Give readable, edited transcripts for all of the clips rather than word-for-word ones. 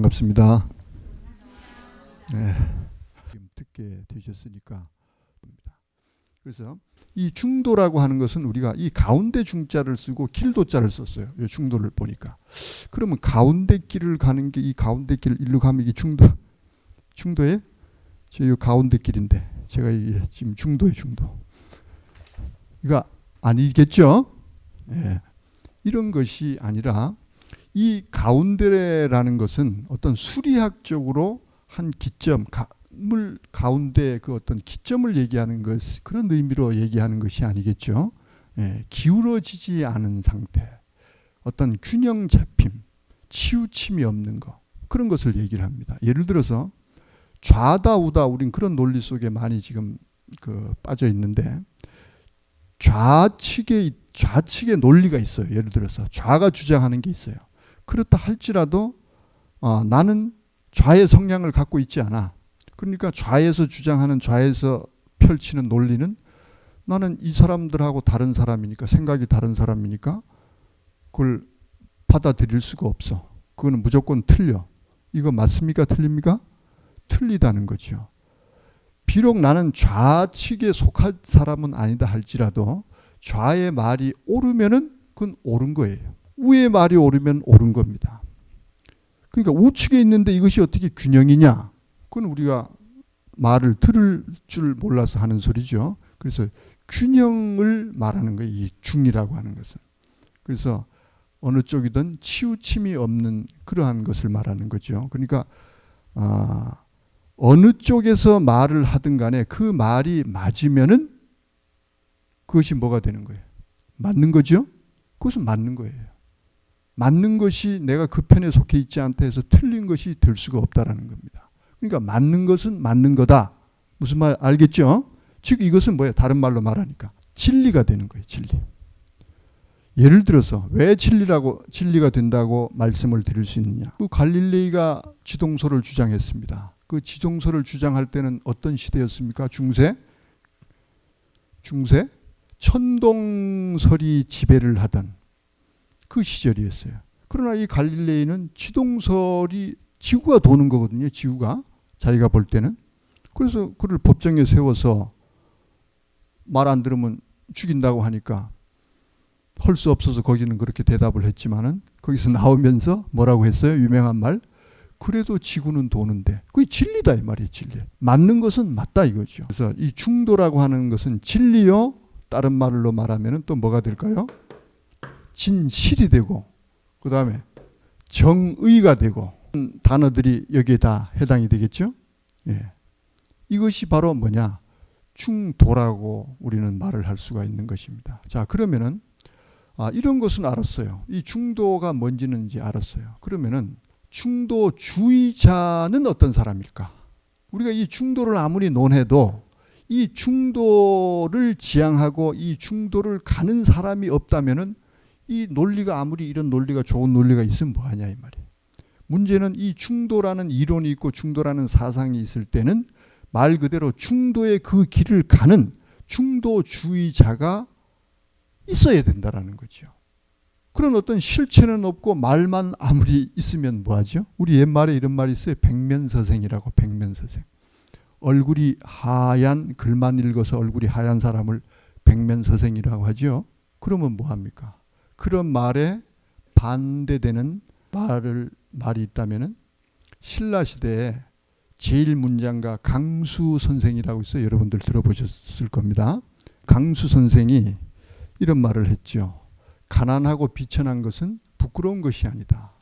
반갑습니다. 네, 지금 듣게 되셨으니까. 그래서 이 중도라고 하는 것은 우리가 이 가운데 중자를 쓰고 길도자를 썼어요. 이 중도를 보니까. 그러면 가운데 길을 가는 게 이 가운데 길을 일로 가면 이게 중도에 저 가운데 길인데 제가 이게 지금 중도에 중도. 이거 아니겠죠? 네. 이런 것이 아니라 이 가운데라는 것은 어떤 수리학적으로 한 기점, 물 가운데 그 어떤 기점을 얘기하는 것, 그런 의미로 얘기하는 것이 아니겠죠. 예, 기울어지지 않은 상태, 어떤 균형 잡힘, 치우침이 없는 것, 그런 것을 얘기를 합니다. 예를 들어서 좌다 우다, 우린 그런 논리 속에 많이 지금 빠져 있는데, 좌측의 논리가 있어요. 예를 들어서 좌가 주장하는 게 있어요. 그렇다 할지라도 나는 좌의 성향을 갖고 있지 않아. 그러니까 좌에서 주장하는, 좌에서 펼치는 논리는 나는 이 사람들하고 다른 사람이니까, 생각이 다른 사람이니까 그걸 받아들일 수가 없어. 그거는 무조건 틀려. 이거 맞습니까? 틀립니까? 틀리다는 거죠. 비록 나는 좌측에 속한 사람은 아니다 할지라도 좌의 말이 옳으면은 그건 옳은 거예요. 우의 말이 옳으면 옳은 겁니다. 그러니까 우측에 있는데 이것이 어떻게 균형이냐? 그건 우리가 말을 들을 줄 몰라서 하는 소리죠. 그래서 균형을 말하는 거예요. 이 중이라고 하는 것은. 그래서 어느 쪽이든 치우침이 없는 그러한 것을 말하는 거죠. 그러니까 어느 쪽에서 말을 하든 간에 그 말이 맞으면은 그것이 뭐가 되는 거예요? 맞는 거죠? 그것은 맞는 거예요. 맞는 것이 내가 그 편에 속해 있지 않다 해서 틀린 것이 될 수가 없다라는 겁니다. 그러니까 맞는 것은 맞는 거다. 무슨 말 알겠죠? 즉 이것은 뭐예요? 다른 말로 말하니까 진리가 되는 거예요. 진리. 예를 들어서 왜 진리가 된다고 말씀을 드릴 수 있느냐? 그 갈릴레이가 지동설을 주장했습니다. 그 지동설을 주장할 때는 어떤 시대였습니까? 중세 천동설이 지배를 하던 그 시절이었어요. 그러나 이 갈릴레이는 지동설이 지구가 도는 거거든요. 지구가 자기가 볼 때는. 그래서 그를 법정에 세워서 말 안 들으면 죽인다고 하니까 할 수 없어서 거기는 그렇게 대답을 했지만은 거기서 나오면서 뭐라고 했어요? 유명한 말. 그래도 지구는 도는데. 그게 진리다 이 말이에요. 진리. 맞는 것은 맞다 이거죠. 그래서 이 중도라고 하는 것은 진리요. 다른 말로 말하면 또 뭐가 될까요? 진실이 되고 그 다음에 정의가 되고 단어들이 여기에 다 해당이 되겠죠. 예. 이것이 바로 뭐냐? 중도라고 우리는 말을 할 수가 있는 것입니다. 자, 그러면은 이런 것은 알았어요. 이 중도가 뭔지는 이제 알았어요. 그러면은 중도주의자는 어떤 사람일까? 우리가 이 중도를 아무리 논해도 이 중도를 지향하고 이 중도를 가는 사람이 없다면은 이 논리가 아무리 이런 논리가 좋은 논리가 있으면 뭐하냐 이 말이에요. 문제는 이 중도라는 이론이 있고 중도라는 사상이 있을 때는 말 그대로 중도의 그 길을 가는 중도주의자가 있어야 된다라는 거죠. 그런 어떤 실체는 없고 말만 아무리 있으면 뭐하죠? 우리 옛말에 이런 말이 있어요. 백면서생이라고. 백면서생. 얼굴이 하얀, 글만 읽어서 얼굴이 하얀 사람을 백면서생이라고 하죠. 그러면 뭐합니까? 그런 말에 반대되는 말이 있다면은 신라시대에 제1문장가 강수 선생이라고 있어요. 여러분들 들어보셨을 겁니다. 강수 선생이 이런 말을 했죠. 가난하고 비천한 것은 부끄러운 것이 아니다.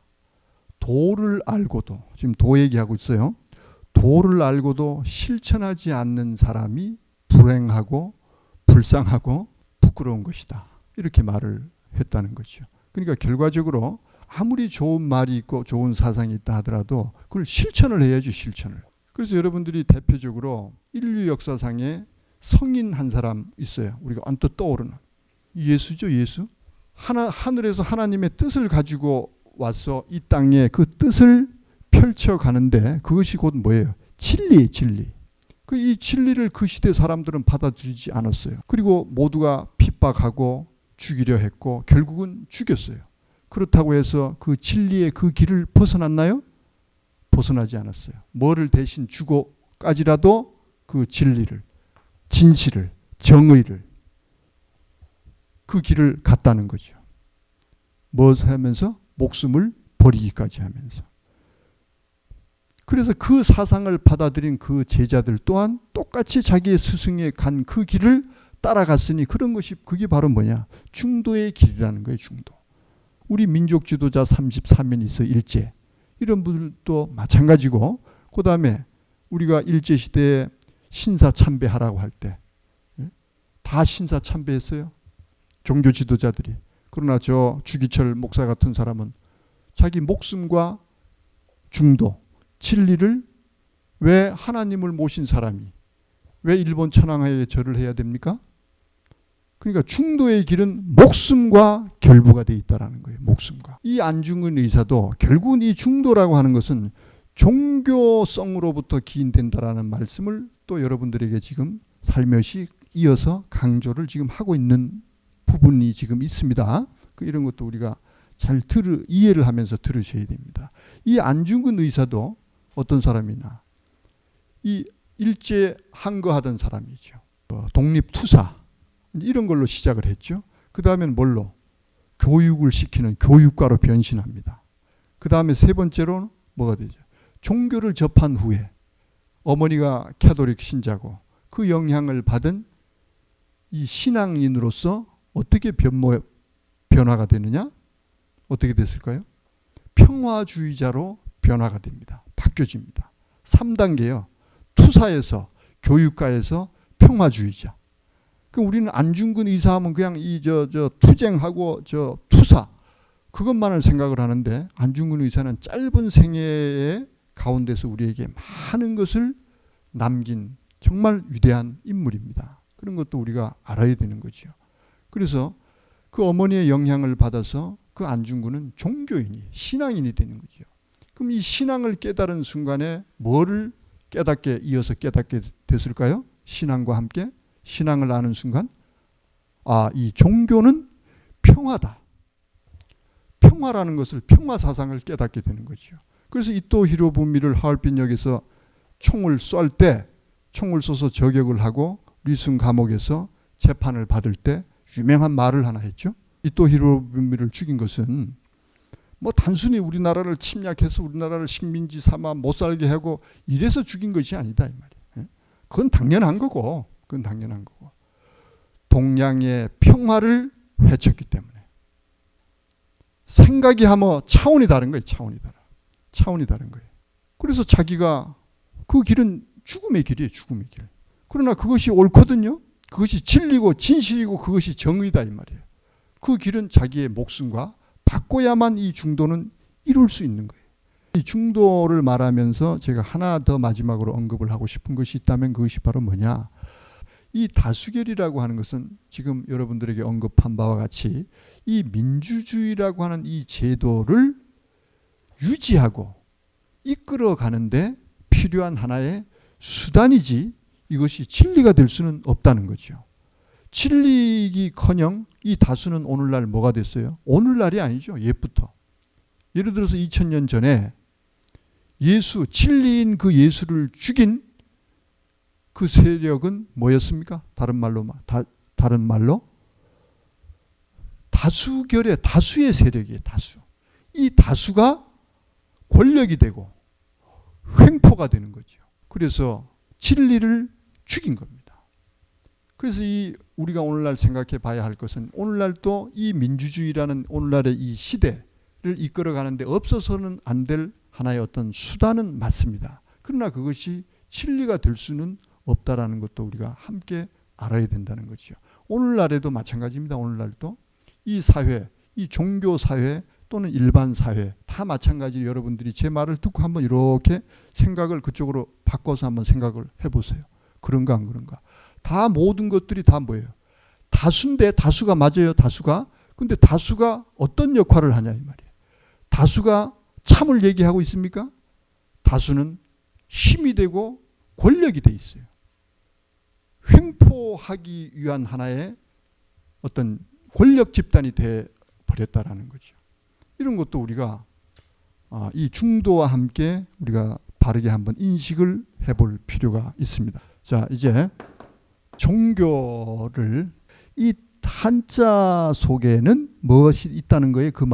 도를 알고도, 지금 도 얘기하고 있어요. 도를 알고도 실천하지 않는 사람이 불행하고 불쌍하고 부끄러운 것이다. 이렇게 말을 했다는 거죠. 그러니까 결과적으로 아무리 좋은 말이 있고 좋은 사상이 있다 하더라도 그걸 실천을 해야죠. 실천을. 그래서 여러분들이 대표적으로 인류 역사상에 성인 한 사람 있어요. 우리가 언뜻 떠오르는 예수죠. 예수. 하늘에서 하나님의 뜻을 가지고 와서 이 땅에 그 뜻을 펼쳐가는데 그것이 곧 뭐예요? 진리. 이 진리를 그 시대 사람들은 받아들이지 않았어요. 그리고 모두가 핍박하고 죽이려 했고 결국은 죽였어요. 그렇다고 해서 그 진리의 그 길을 벗어났나요? 벗어나지 않았어요. 뭐를 대신 주고까지라도 그 진리를, 진실을, 정의를, 그 길을 갔다는 거죠. 뭐 하면서? 목숨을 버리기까지 하면서. 그래서 그 사상을 받아들인 그 제자들 또한 똑같이 자기의 스승이 간 그 길을 따라갔으니 그런 것이, 그게 바로 뭐냐? 중도의 길이라는 거예요. 중도. 우리 민족 지도자 34면 있어 일제. 이런 분들도 마찬가지고, 그 다음에 우리가 일제시대에 신사참배하라고 할 때 다 신사참배했어요. 종교 지도자들이. 그러나 저 주기철 목사 같은 사람은 자기 목숨과 중도, 진리를, 왜 하나님을 모신 사람이 왜 일본 천황하에 절을 해야 됩니까? 그러니까 중도의 길은 목숨과 결부가 되어 있다는 거예요. 목숨과. 이 안중근 의사도 결국은 이 중도라고 하는 것은 종교성으로부터 기인된다라는 말씀을 또 여러분들에게 지금 살며시 이어서 강조를 지금 하고 있는 부분이 지금 있습니다. 이런 것도 우리가 잘 이해를 하면서 들으셔야 됩니다. 이 안중근 의사도 어떤 사람이나 이 일제 항거하던 사람이죠. 독립투사 이런 걸로 시작을 했죠. 그 다음에는 뭘로? 교육을 시키는 교육가로 변신합니다. 그 다음에 세 번째로는 뭐가 되죠? 종교를 접한 후에 어머니가 캐톨릭 신자고 그 영향을 받은 이 신앙인으로서 어떻게 변화가 되느냐? 어떻게 됐을까요? 평화주의자로 변화가 됩니다. 바뀌어집니다. 3단계요. 투사에서, 교육가에서 평화주의자. 우리는 안중근 의사하면 그냥 투쟁하고 투사 그것만을 생각을 하는데, 안중근 의사는 짧은 생애의 가운데서 우리에게 많은 것을 남긴 정말 위대한 인물입니다. 그런 것도 우리가 알아야 되는 거죠. 그래서 그 어머니의 영향을 받아서 그 안중근은 종교인이, 신앙인이 되는 거죠. 그럼 이 신앙을 깨달은 순간에 뭐를 이어서 깨닫게 됐을까요? 신앙과 함께 신앙을 아는 순간, 이 종교는 평화다. 평화라는 것을, 평화 사상을 깨닫게 되는 거죠. 그래서 이토 히로부미를 하얼빈역에서 총을 쏠 때, 총을 쏘서 저격을 하고 리순 감옥에서 재판을 받을 때 유명한 말을 하나 했죠. 이토 히로부미를 죽인 것은 뭐 단순히 우리나라를 침략해서 우리나라를 식민지 삼아 못 살게 하고 이래서 죽인 것이 아니다 이 말이에요. 그건 당연한 거고, 동양의 평화를 해쳤기 때문에. 생각이 하면 차원이 다른 거예요. 차원이 다른 거예요. 그래서 자기가 그 길은 죽음의 길이에요. 죽음의 길. 그러나 그것이 옳거든요. 그것이 진리고 진실이고 그것이 정의다 이 말이에요. 그 길은 자기의 목숨과 바꿔야만 이 중도는 이룰 수 있는 거예요. 이 중도를 말하면서 제가 하나 더 마지막으로 언급을 하고 싶은 것이 있다면 그것이 바로 뭐냐. 이 다수결이라고 하는 것은 지금 여러분들에게 언급한 바와 같이 이 민주주의라고 하는 이 제도를 유지하고 이끌어가는데 필요한 하나의 수단이지 이것이 진리가 될 수는 없다는 거죠. 진리이기커녕 이 다수는 오늘날 뭐가 됐어요? 오늘날이 아니죠. 옛부터. 예를 들어서 2000년 전에 진리인 그 예수를 죽인 그 세력은 뭐였습니까? 다른 말로 다수결의 다수의 세력이에요. 다수. 이 다수가 권력이 되고 횡포가 되는 거죠. 그래서 진리를 죽인 겁니다. 그래서 우리가 오늘날 생각해 봐야 할 것은 오늘날도 이 민주주의라는 오늘날의 이 시대를 이끌어가는데 없어서는 안 될 하나의 어떤 수단은 맞습니다. 그러나 그것이 진리가 될 수는 없다라는 것도 우리가 함께 알아야 된다는 거죠. 오늘날에도 마찬가지입니다. 오늘날도 이 사회, 이 종교 사회 또는 일반 사회 다 마찬가지로 여러분들이 제 말을 듣고 한번 이렇게 생각을 그쪽으로 바꿔서 한번 생각을 해보세요. 그런가 안 그런가. 다 모든 것들이 다 뭐예요? 다수인데 다수가 맞아요. 다수가. 근데 다수가 어떤 역할을 하냐 이 말이에요. 다수가 참을 얘기하고 있습니까? 다수는 힘이 되고 권력이 돼 있어요. 횡포하기 위한 하나의 어떤 권력 집단이 돼 버렸다라는 거죠. 이런 것도 우리가 이 중도와 함께 우리가 바르게 한번 인식을 해볼 필요가 있습니다. 자, 이제 종교를 이 한자 속에는 무엇이 있다는 거예요? 그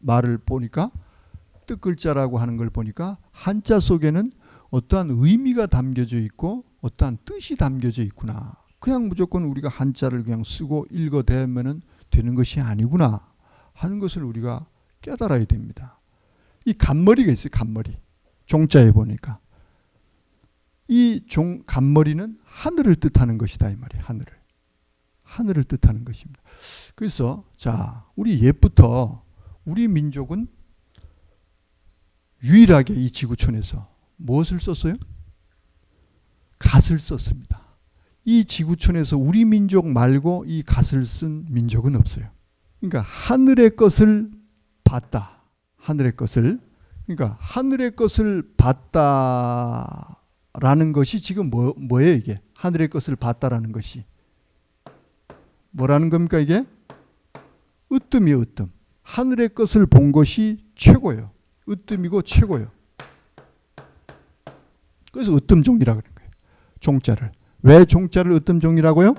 말을 보니까 뜻글자라고 하는 걸 보니까 한자 속에는 어떠한 의미가 담겨져 있고 어떠한 뜻이 담겨져 있구나. 그냥 무조건 우리가 한자를 그냥 쓰고 읽어대면은 되는 것이 아니구나 하는 것을 우리가 깨달아야 됩니다. 이 간머리가 있어요. 간머리. 종자에 보니까 이 간머리는 하늘을 뜻하는 것이다 이 말이에요. 하늘을 뜻하는 것입니다. 그래서 자, 우리 옛부터 우리 민족은 유일하게 이 지구촌에서 무엇을 썼어요? 갓을 썼습니다. 이 지구촌에서 우리 민족 말고 이 갓을 쓴 민족은 없어요. 그러니까 하늘의 것을 봤다. 하늘의 것을. 그러니까 하늘의 것을 봤다라는 것이 지금 뭐예요 이게? 하늘의 것을 봤다라는 것이. 뭐라는 겁니까 이게? 으뜸이에요. 으뜸. 하늘의 것을 본 것이 최고예요. 으뜸이고 최고예요. 그래서 으뜸종이라고 그러는 거예요. 종자를. 왜 종자를 으뜸종이라고요?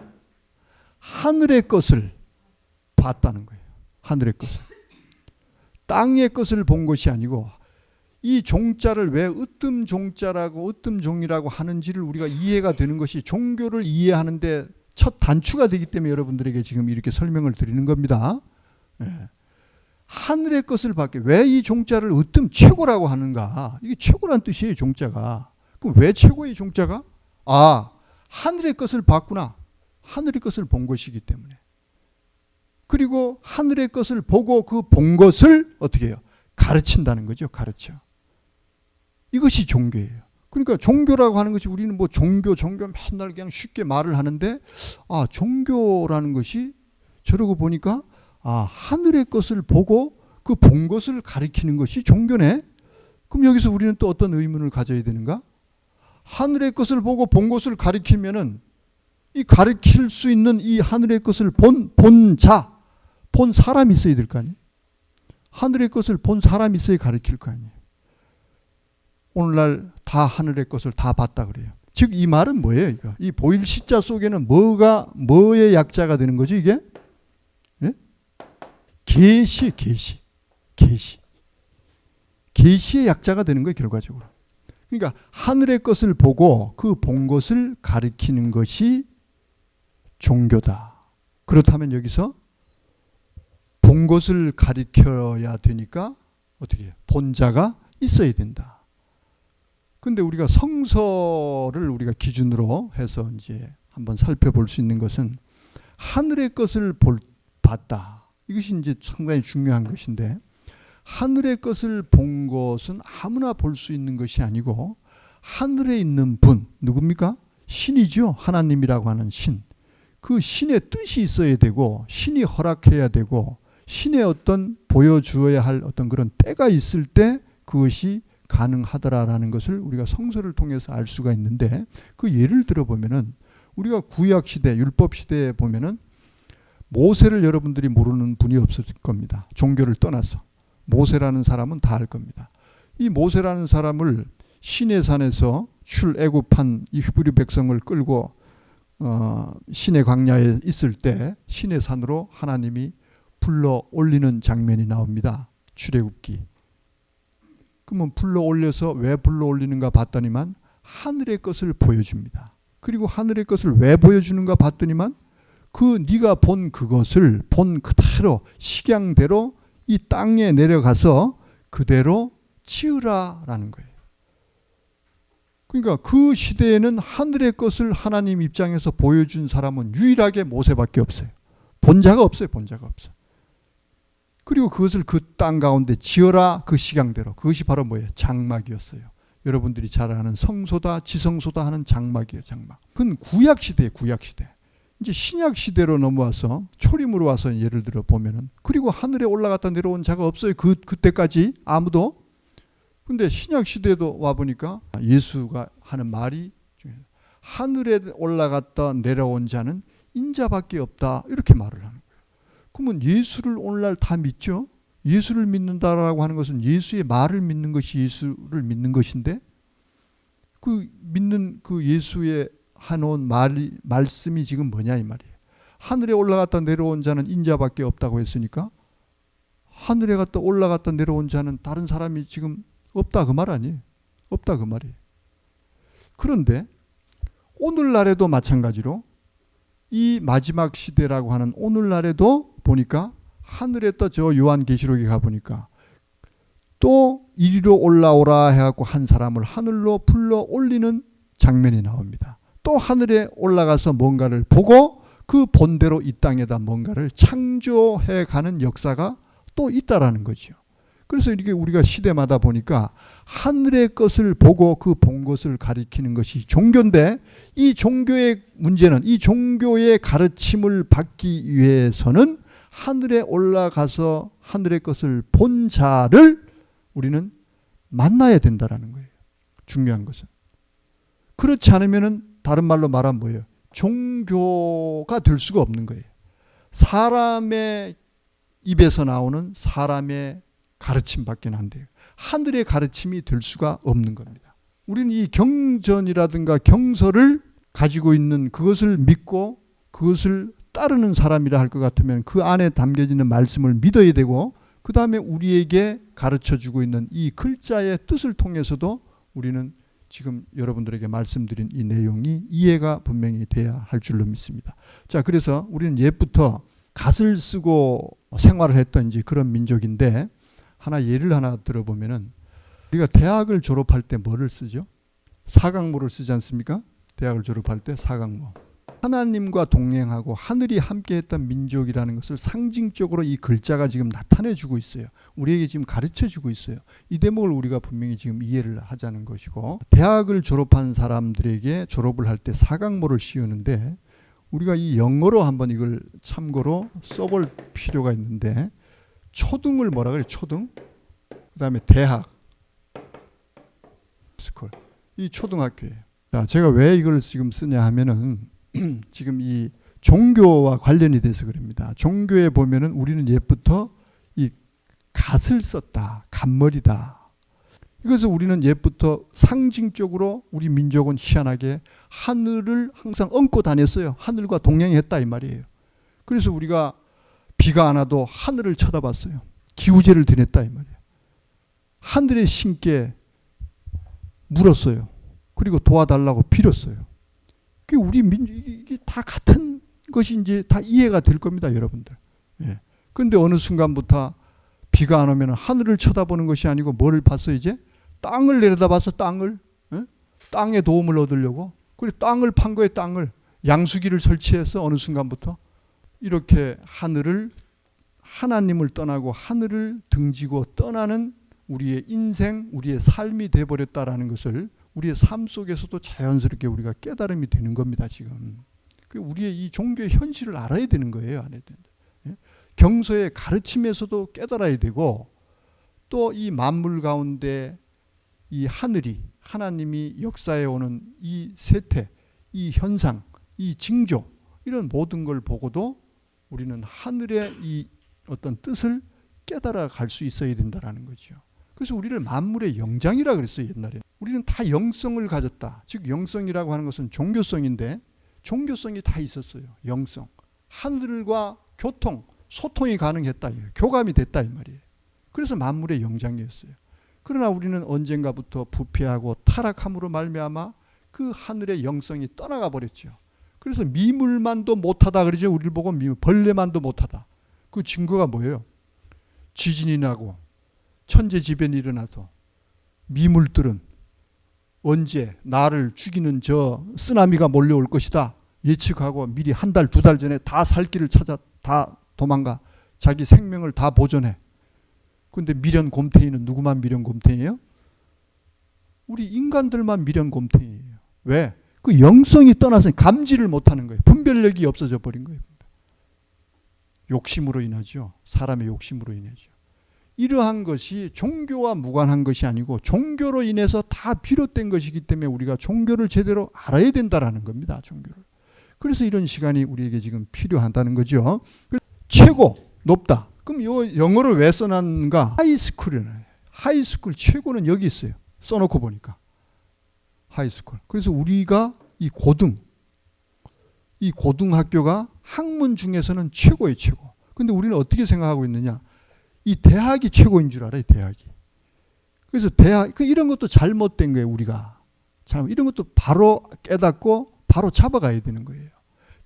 하늘의 것을 봤다는 거예요. 하늘의 것을. 땅의 것을 본 것이 아니고 이 종자를 왜 으뜸종자라고 으뜸종이라고 하는지를 우리가 이해가 되는 것이 종교를 이해하는데 첫 단추가 되기 때문에 여러분들에게 지금 이렇게 설명을 드리는 겁니다. 네. 하늘의 것을 봤게 왜 이 종자를 으뜸 최고라고 하는가? 이게 최고란 뜻이에요. 종자가. 그럼 왜 최고의 종자가? 하늘의 것을 봤구나. 하늘의 것을 본 것이기 때문에. 그리고 하늘의 것을 보고 그 본 것을 어떻게 해요? 가르친다는 거죠. 가르쳐. 이것이 종교예요. 그러니까 종교라고 하는 것이 우리는 뭐 종교 맨날 그냥 쉽게 말을 하는데 종교라는 것이 저러고 보니까 하늘의 것을 보고 그 본 것을 가리키는 것이 종교네. 그럼 여기서 우리는 또 어떤 의문을 가져야 되는가? 하늘의 것을 보고 본 것을 가리키면은 이 가리킬 수 있는 이 하늘의 것을 본 사람이 있어야 될 거 아니에요? 하늘의 것을 본 사람이 있어야 가리킬 거 아니에요? 오늘날 다 하늘의 것을 다 봤다 그래요. 즉 이 말은 뭐예요? 이거? 이 보일 시자 속에는 뭐의 약자가 되는 거죠 이게? 예? 계시. 계시의 약자가 되는 거예요 결과적으로. 그러니까 하늘의 것을 보고 그 본 것을 가리키는 것이 종교다. 그렇다면 여기서 본 것을 가리켜야 되니까 어떻게 해요? 본자가 있어야 된다. 근데 우리가 성서를 우리가 기준으로 해서 이제 한번 살펴볼 수 있는 것은 하늘의 것을 봤다. 이것이 이제 상당히 중요한 것인데 하늘의 것을 본 것은 아무나 볼 수 있는 것이 아니고 하늘에 있는 분 누굽니까? 신이죠. 하나님이라고 하는 신. 그 신의 뜻이 있어야 되고 신이 허락해야 되고 신의 어떤 보여주어야 할 어떤 그런 때가 있을 때 그것이 가능하더라라는 것을 우리가 성서를 통해서 알 수가 있는데 그 예를 들어보면은 우리가 구약시대 율법시대에 보면은 모세를 여러분들이 모르는 분이 없을 겁니다. 종교를 떠나서. 모세라는 사람은 다 알 겁니다. 이 모세라는 사람을 시내산에서 출애굽한 이 히브리 백성을 끌고 시내 광야에 있을 때 시내산으로 하나님이 불러 올리는 장면이 나옵니다. 출애굽기. 그러면 불러 올려서 왜 불러 올리는가 봤더니만 하늘의 것을 보여줍니다. 그리고 하늘의 것을 왜 보여주는가 봤더니만 네가 본 그것을 본 그대로 식양대로 이 땅에 내려가서 그대로 치으라라는 거예요. 그러니까 그 시대에는 하늘의 것을 하나님 입장에서 보여준 사람은 유일하게 모세밖에 없어요. 본자가 없어요. 본자가 없어요. 그리고 그것을 그 땅 가운데 지어라 그 식양대로. 그것이 바로 뭐예요? 장막이었어요. 여러분들이 잘 아는 성소다 지성소다 하는 장막이에요. 장막. 그건 구약시대예요. 구약시대. 이제 신약시대로 넘어와서 초림으로 와서 예를 들어 보면은 그리고 하늘에 올라갔다 내려온 자가 없어요. 그때까지 아무도. 근데 신약시대도 와보니까 예수가 하는 말이 하늘에 올라갔다 내려온 자는 인자밖에 없다. 이렇게 말을 하는 거예요. 그러면 예수를 오늘날 다 믿죠? 예수를 믿는다라고 하는 것은 예수의 말을 믿는 것이 예수를 믿는 것인데, 그 믿는 그 예수의 해놓은 말씀이 지금 뭐냐 이 말이에요. 하늘에 올라갔다 내려온 자는 인자밖에 없다고 했으니까 하늘에 갔다 올라갔다 내려온 자는 다른 사람이 지금 없다 그 말 아니에요. 없다 그 말이에요. 그런데 오늘날에도 마찬가지로 이 마지막 시대라고 하는 오늘날에도 보니까 하늘에 또 저 요한계시록에 가보니까 또 이리로 올라오라 해갖고 한 사람을 하늘로 불러 올리는 장면이 나옵니다. 또 하늘에 올라가서 뭔가를 보고 그 본대로 이 땅에다 뭔가를 창조해 가는 역사가 또 있다라는 거죠. 그래서 이렇게 우리가 시대마다 보니까 하늘의 것을 보고 그 본 것을 가리키는 것이 종교인데, 이 종교의 문제는, 이 종교의 가르침을 받기 위해서는 하늘에 올라가서 하늘의 것을 본 자를 우리는 만나야 된다라는 거예요. 중요한 것은. 그렇지 않으면은 다른 말로 말하면 뭐예요? 종교가 될 수가 없는 거예요. 사람의 입에서 나오는 사람의 가르침밖에 안 돼요. 하늘의 가르침이 될 수가 없는 겁니다. 우리는 이 경전이라든가 경서를 가지고 있는 그것을 믿고 그것을 따르는 사람이라 할 것 같으면 그 안에 담겨지는 말씀을 믿어야 되고, 그 다음에 우리에게 가르쳐주고 있는 이 글자의 뜻을 통해서도 우리는 지금 여러분들에게 말씀드린 이 내용이 이해가 분명히 돼야 할 줄로 믿습니다. 자, 그래서 우리는 옛부터 갓을 쓰고 생활을 했던 이제 그런 민족인데, 예를 하나 들어보면은 우리가 대학을 졸업할 때 뭐를 쓰죠? 사강모를 쓰지 않습니까? 대학을 졸업할 때 사강모. 하나님과 동행하고 하늘이 함께했던 민족이라는 것을 상징적으로 이 글자가 지금 나타내주고 있어요. 우리에게 지금 가르쳐주고 있어요. 이 대목을 우리가 분명히 지금 이해를 하자는 것이고, 대학을 졸업한 사람들에게 졸업을 할 때 사강모를 씌우는데, 우리가 이 영어로 한번 이걸 참고로 써볼 필요가 있는데, 초등을 뭐라 그래요? 초등? 그 다음에 대학, 스쿨. 이 초등학교예요. 자, 제가 왜 이걸 지금 쓰냐 하면은 지금 이 종교와 관련이 돼서 그럽니다. 종교에 보면은 우리는 옛부터 이 갓을 썼다, 갓머리다. 이것을 우리는 옛부터 상징적으로 우리 민족은 희한하게 하늘을 항상 얹고 다녔어요. 하늘과 동행했다 이 말이에요. 그래서 우리가 비가 안 와도 하늘을 쳐다봤어요. 기우제를 드렸다 이 말이에요. 하늘의 신께 물었어요. 그리고 도와달라고 빌었어요. 우리 민족, 이게 다 같은 것이 이제 다 이해가 될 겁니다, 여러분들. 예. 그런데 어느 순간부터 비가 안 오면 하늘을 쳐다보는 것이 아니고 뭐를 봤어 이제? 땅을 내려다봤어, 땅을. 예? 땅의 도움을 얻으려고. 그리고 땅을 판 거예요, 땅을. 양수기를 설치해서 어느 순간부터 이렇게 하늘을, 하나님을 떠나고 하늘을 등지고 떠나는 우리의 인생, 우리의 삶이 돼버렸다라는 것을 우리의 삶 속에서도 자연스럽게 우리가 깨달음이 되는 겁니다, 지금. 우리의 이 종교의 현실을 알아야 되는 거예요, 알아야 된다. 예? 경서의 가르침에서도 깨달아야 되고, 또 이 만물 가운데 이 하늘이, 하나님이 역사해 오는 이 세태, 이 현상, 이 징조, 이런 모든 걸 보고도 우리는 하늘의 이 어떤 뜻을 깨달아 갈 수 있어야 된다는 거죠. 그래서 우리를 만물의 영장이라 그랬어요, 옛날에. 우리는 다 영성을 가졌다. 즉 영성이라고 하는 것은 종교성인데, 종교성이 다 있었어요. 영성. 하늘과 교통, 소통이 가능했다. 교감이 됐다 이 말이에요. 그래서 만물의 영장이었어요. 그러나 우리는 언젠가부터 부패하고 타락함으로 말미암아 그 하늘의 영성이 떠나가 버렸죠. 그래서 미물만도 못하다 그러죠. 우리를 보고 벌레만도 못하다. 그 증거가 뭐예요? 지진이 나고 천재지변이 일어나서 미물들은 언제 나를 죽이는 저 쓰나미가 몰려올 것이다 예측하고 미리 한 달, 두 달 전에 다 살 길을 찾아 다 도망가. 자기 생명을 다 보존해. 근데 미련 곰탱이는 누구만 미련 곰탱이에요? 우리 인간들만 미련 곰탱이에요. 왜? 그 영성이 떠나서 감지를 못하는 거예요. 분별력이 없어져 버린 거예요. 욕심으로 인하죠. 사람의 욕심으로 인하죠. 이러한 것이 종교와 무관한 것이 아니고 종교로 인해서 다 비롯된 것이기 때문에 우리가 종교를 제대로 알아야 된다라는 겁니다. 종교를. 그래서 이런 시간이 우리에게 지금 필요하다는 거죠. 최고 높다. 그럼 요 영어를 왜 써놨는가? 하이스쿨이네. 하이스쿨 최고는 여기 있어요. 써놓고 보니까. 하이스쿨. 그래서 우리가 이 고등학교가 학문 중에서는 최고의 최고. 근데 우리는 어떻게 생각하고 있느냐? 이 대학이 최고인 줄 알아요, 대학이. 그래서 이런 것도 잘못된 거예요, 우리가. 이런 것도 바로 깨닫고 바로 잡아가야 되는 거예요.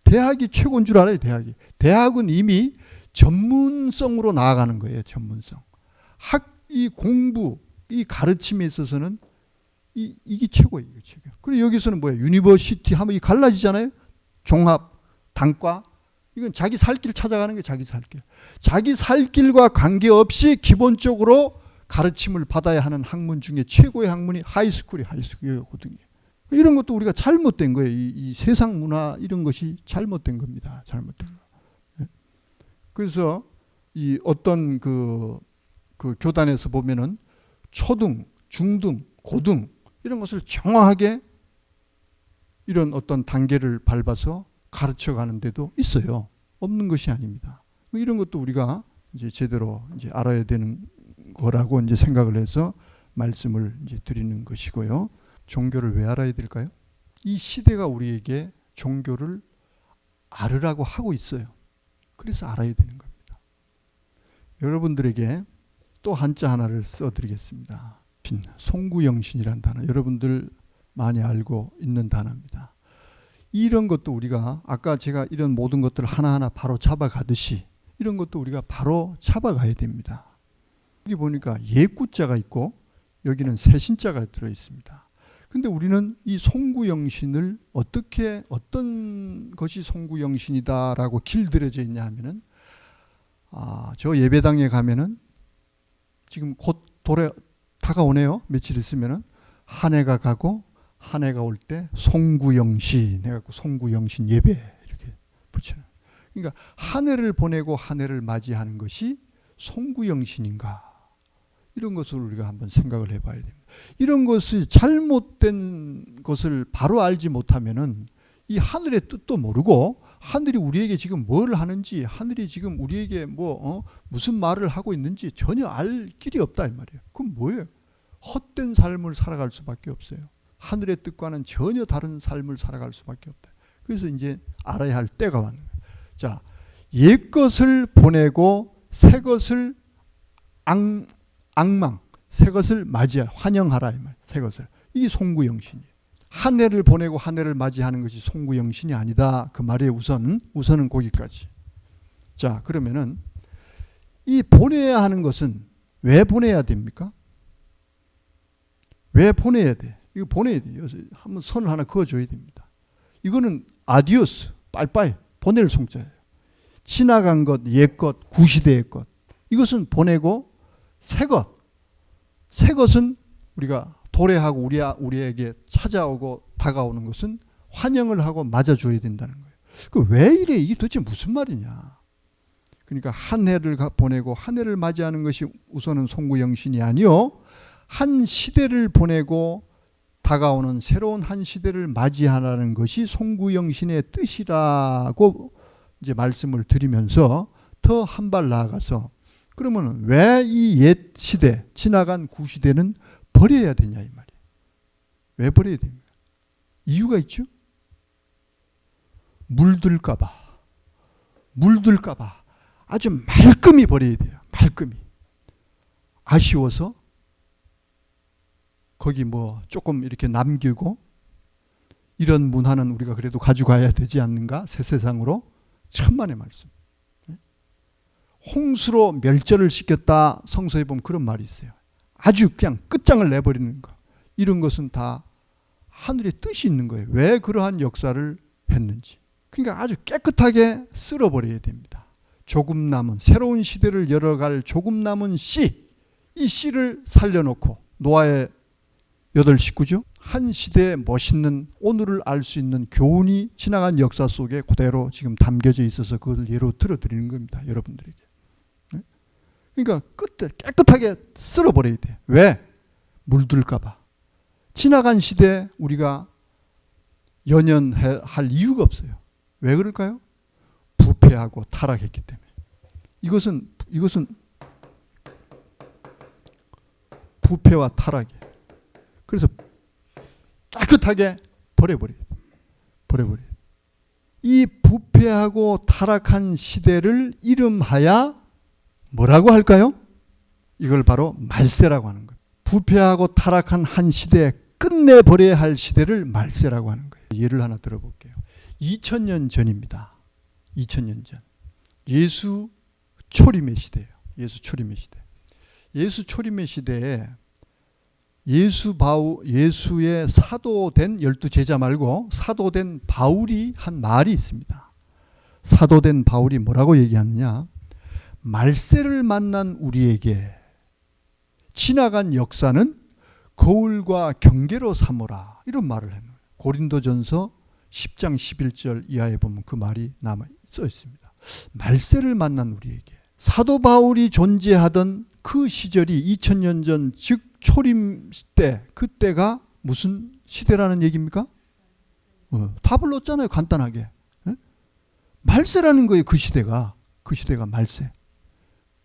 대학이 최고인 줄 알아요, 대학이. 대학은 이미 전문성으로 나아가는 거예요, 전문성. 이 공부, 이 가르침에 있어서는 이게 최고예요, 이게 최고. 그리고 여기서는 뭐예요? 유니버시티 하면 이 갈라지잖아요? 종합, 단과. 이건 자기 살 길 찾아가는 게 자기 살 길. 자기 살 길과 관계없이 기본적으로 가르침을 받아야 하는 학문 중에 최고의 학문이 하이스쿨이에요, 고등이에요. 이런 것도 우리가 잘못된 거예요. 이 세상 문화 이런 것이 잘못된 겁니다. 잘못된 거. 그래서 이 어떤 그 교단에서 보면은 초등, 중등, 고등 이런 것을 정확하게 이런 어떤 단계를 밟아서 가르쳐 가는 데도 있어요. 없는 것이 아닙니다. 이런 것도 우리가 이제 제대로 이제 알아야 되는 거라고 이제 생각을 해서 말씀을 이제 드리는 것이고요. 종교를 왜 알아야 될까요? 이 시대가 우리에게 종교를 알으라고 하고 있어요. 그래서 알아야 되는 겁니다. 여러분들에게 또 한자 하나를 써드리겠습니다. 송구영신이라는 단어. 여러분들 많이 알고 있는 단어입니다. 이런 것도 우리가 아까 제가 이런 모든 것들을 하나하나 바로 잡아가듯이 이런 것도 우리가 바로 잡아가야 됩니다. 여기 보니까 예구자가 있고 여기는 세신자가 들어있습니다. 근데 우리는 이 송구영신을 어떤 것이 송구영신이다라고 길들여져 있냐 하면은 저 예배당에 가면은 지금 곧 다가오네요. 며칠 있으면은 한 해가 가고 한 해가 올 때 송구영신 해갖고 송구영신 예배 이렇게 붙이는. 그러니까 한 해를 보내고 한 해를 맞이하는 것이 송구영신인가? 이런 것을 우리가 한번 생각을 해봐야 됩니다. 이런 것이 잘못된 것을 바로 알지 못하면은 이 하늘의 뜻도 모르고 하늘이 우리에게 지금 뭘 하는지 하늘이 지금 우리에게 무슨 말을 하고 있는지 전혀 알 길이 없다 이 말이에요. 그럼 뭐예요? 헛된 삶을 살아갈 수밖에 없어요. 하늘의 뜻과는 전혀 다른 삶을 살아갈 수밖에 없다. 그래서 이제 알아야 할 때가 왔는 거예요. 자, 옛 것을 보내고 새 것을 앙망, 새 것을 맞이할, 환영하라 이 말. 새 것을. 이게 송구영신이에요. 한 해를 보내고 한 해를 맞이하는 것이 송구영신이 아니다. 그 말에 우선은 거기까지. 자, 그러면은 이 보내야 하는 것은 왜 보내야 됩니까? 왜 보내야 돼? 이거 보내야 돼요. 한번 선을 하나 그어줘야 됩니다. 이거는 아디오스, 빠이빠이, 보낼 송자예요. 지나간 것, 옛 것, 구시대의 것. 이것은 보내고 새 것은 우리가 도래하고 우리에게 찾아오고 다가오는 것은 환영을 하고 맞아줘야 된다는 거예요. 왜 이래? 이게 도대체 무슨 말이냐? 그러니까 한 해를 보내고 한 해를 맞이하는 것이 우선은 송구영신이 아니요. 한 시대를 보내고 다가오는 새로운 한 시대를 맞이하라는 것이 송구영신의 뜻이라고 이제 말씀을 드리면서 더 한 발 나아가서 그러면 왜 이 옛 시대, 지나간 구시대는 버려야 되냐 이 말이에요. 왜 버려야 됩니까? 이유가 있죠. 물들까 봐. 아주 말끔히 버려야 돼요. 말끔히. 아쉬워서 거기 조금 이렇게 남기고 이런 문화는 우리가 그래도 가져가야 되지 않는가? 새 세상으로. 천만의 말씀. 홍수로 멸절을 시켰다. 성서에 보면 그런 말이 있어요. 아주 그냥 끝장을 내버리는 거. 이런 것은 다 하늘의 뜻이 있는 거예요. 왜 그러한 역사를 했는지. 그러니까 아주 깨끗하게 쓸어버려야 됩니다. 조금 남은 새로운 시대를 열어갈 조금 남은 씨. 이 씨를 살려놓고 노아의 8 식구죠. 한 시대의 멋있는 오늘을 알 수 있는 교훈이 지나간 역사 속에 그대로 지금 담겨져 있어서 그걸 예로 들어드리는 겁니다. 여러분들에게. 그러니까 끝에 깨끗하게 쓸어버려야 돼. 왜? 물들까 봐. 지나간 시대에 우리가 연연할 이유가 없어요. 왜 그럴까요? 부패하고 타락했기 때문에. 이것은 이것은 부패와 타락이에요. 그래서 깨끗하게 버려버려요. 이 부패하고 타락한 시대를 이름하여 뭐라고 할까요? 이걸 바로 말세라고 하는 거예요. 부패하고 타락한 한 시대에 끝내버려야 할 시대를 말세라고 하는 거예요. 예를 하나 들어볼게요. 2000년 전입니다. 2000년 전. 예수 초림의 시대예요. 예수 초림의 시대. 예수 초림의 시대에 예수의 사도된 12제자 말고 사도된 바울이 한 말이 있습니다. 사도된 바울이 뭐라고 얘기하느냐? 말세를 만난 우리에게 지나간 역사는 거울과 경계로 삼으라. 이런 말을 해요. 고린도전서 10장 11절 이하에 보면 그 말이 써 있습니다. 말세를 만난 우리에게. 사도 바울이 존재하던 그 시절이 2000년 전, 즉 초림 때, 그때가 무슨 시대라는 얘기입니까? 다 불렀잖아요. 간단하게. 말세라는 거예요. 그 시대가 말세.